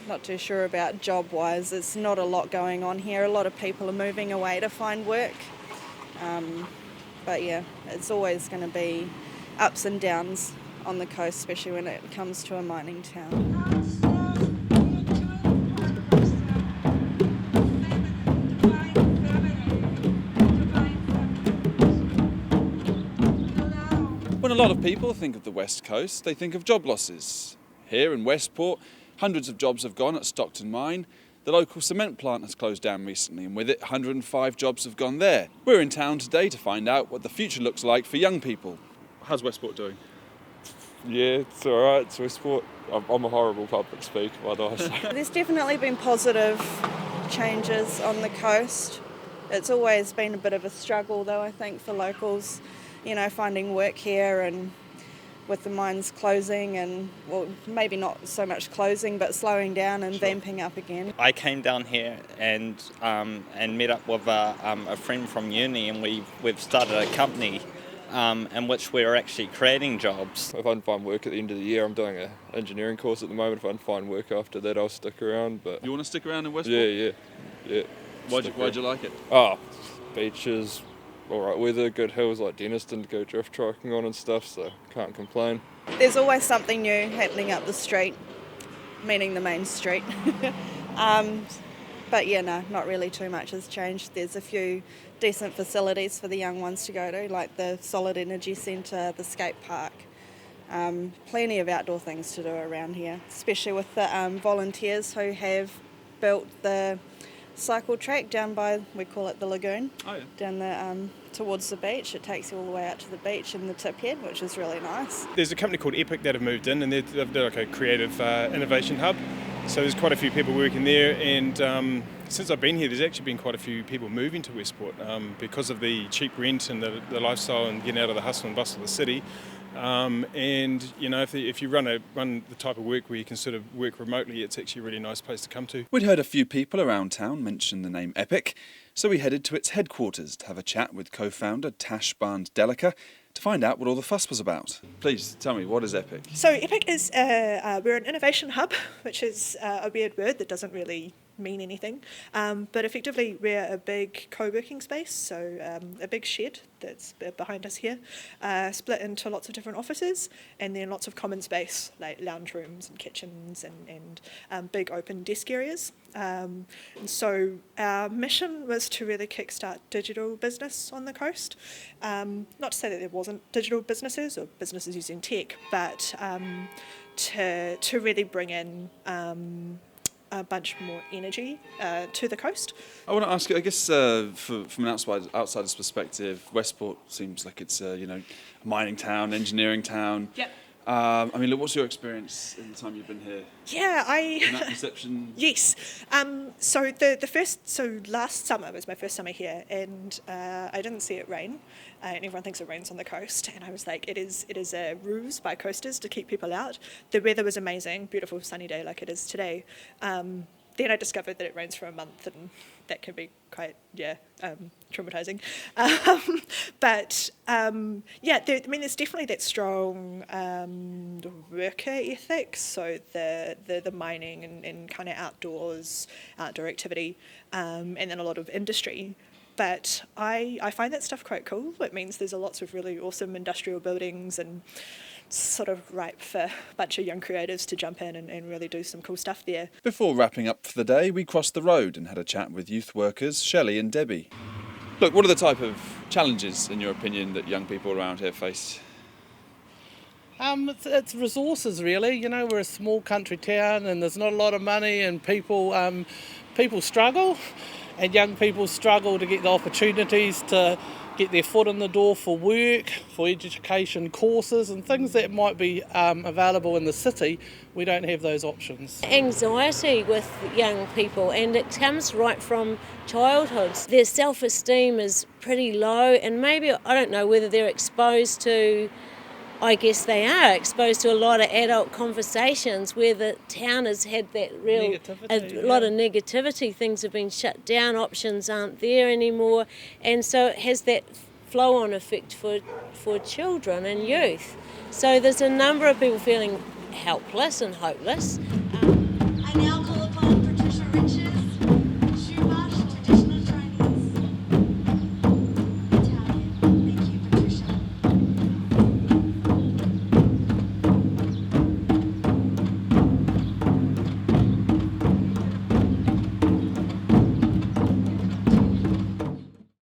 not too sure about job-wise. There's not a lot going on here. A lot of people are moving away to find work. But yeah, it's always going to be ups and downs on the coast, especially when it comes to a mining town. When a lot of people think of the West Coast, they think of job losses. Here in Westport, hundreds of jobs have gone at Stockton Mine. The local cement plant has closed down recently, and with it, 105 jobs have gone there. We're in town today to find out what the future looks like for young people. How's Westport doing? Yeah, it's alright, it's Westport. I'm a horrible public speaker, by the way. There's definitely been positive changes on the coast. It's always been a bit of a struggle though, I think, for locals, finding work here, and with the mines closing and, well, maybe not so much closing, but slowing down and vamping up again. I came down here and met up with a friend from uni, and we've started a company in which we're actually creating jobs. If I can find work at the end of the year, I'm doing an engineering course at the moment. If I can find work after that, I'll stick around. But You want to stick around in Westport? Yeah. Why'd you like it? Beaches, alright weather, good hills like Denniston to go drift triking on and stuff, so can't complain. There's always something new happening up the street, meaning the main street. But yeah, no, not really too much has changed. There's a few decent facilities for the young ones to go to, like the Solid Energy Centre, the skate park. Plenty of outdoor things to do around here, especially with the volunteers who have built the cycle track down by, we call it the lagoon, down the towards the beach. It takes you all the way out to the beach and the tip head, which is really nice. There's a company called Epic that have moved in, and they're like a creative innovation hub. So there's quite a few people working there, and since I've been here, there's actually been quite a few people moving to Westport because of the cheap rent and the lifestyle and getting out of the hustle and bustle of the city. If you run the type of work where you can sort of work remotely, it's actually a really nice place to come to. We'd heard a few people around town mention the name Epic, so we headed to its headquarters to have a chat with co-founder Tash Barnes-Delica to find out what all the fuss was about. Please tell me, what is Epic? So Epic is, we're an innovation hub, which is a weird word that doesn't really mean anything, but effectively we're a big co-working space, so a big shed that's behind us here, split into lots of different offices, and then lots of common space like lounge rooms and kitchens and big open desk areas. And so our mission was to really kickstart digital business on the coast. Not to say that there wasn't digital businesses or businesses using tech, but to really bring in a bunch more energy to the coast. I want to ask you, I guess from an outsider's perspective, Westport seems like it's a mining town, engineering town. Yep. What's your experience in the time you've been here? Yeah, In that perception? Yes. So last summer was my first summer here, and I didn't see it rain. And everyone thinks it rains on the coast, and I was like, it is a ruse by coasters to keep people out. The weather was amazing, beautiful sunny day like it is today. Then I discovered that it rains for a month, and that can be quite traumatizing. There's definitely that strong worker ethic. So the mining and kind of outdoor activity, and then a lot of industry. But I find that stuff quite cool. It means there's lots of really awesome industrial buildings, and sort of ripe for a bunch of young creatives to jump in and really do some cool stuff there. Before wrapping up for the day, we crossed the road and had a chat with youth workers Shelley and Debbie. Look, what are the type of challenges, in your opinion, that young people around here face? It's resources, really. We're a small country town, and there's not a lot of money, and people struggle, and young people struggle to get the opportunities to get their foot in the door for work, for education courses and things that might be available in the city. We don't have those options. Anxiety with young people, and it comes right from childhood. Their self-esteem is pretty low, and maybe, I don't know whether they're exposed to, I guess they are exposed to a lot of adult conversations where the town has had that real lot of negativity. Things have been shut down, options aren't there anymore, and so it has that flow-on effect for children and youth. So there's a number of people feeling helpless and hopeless,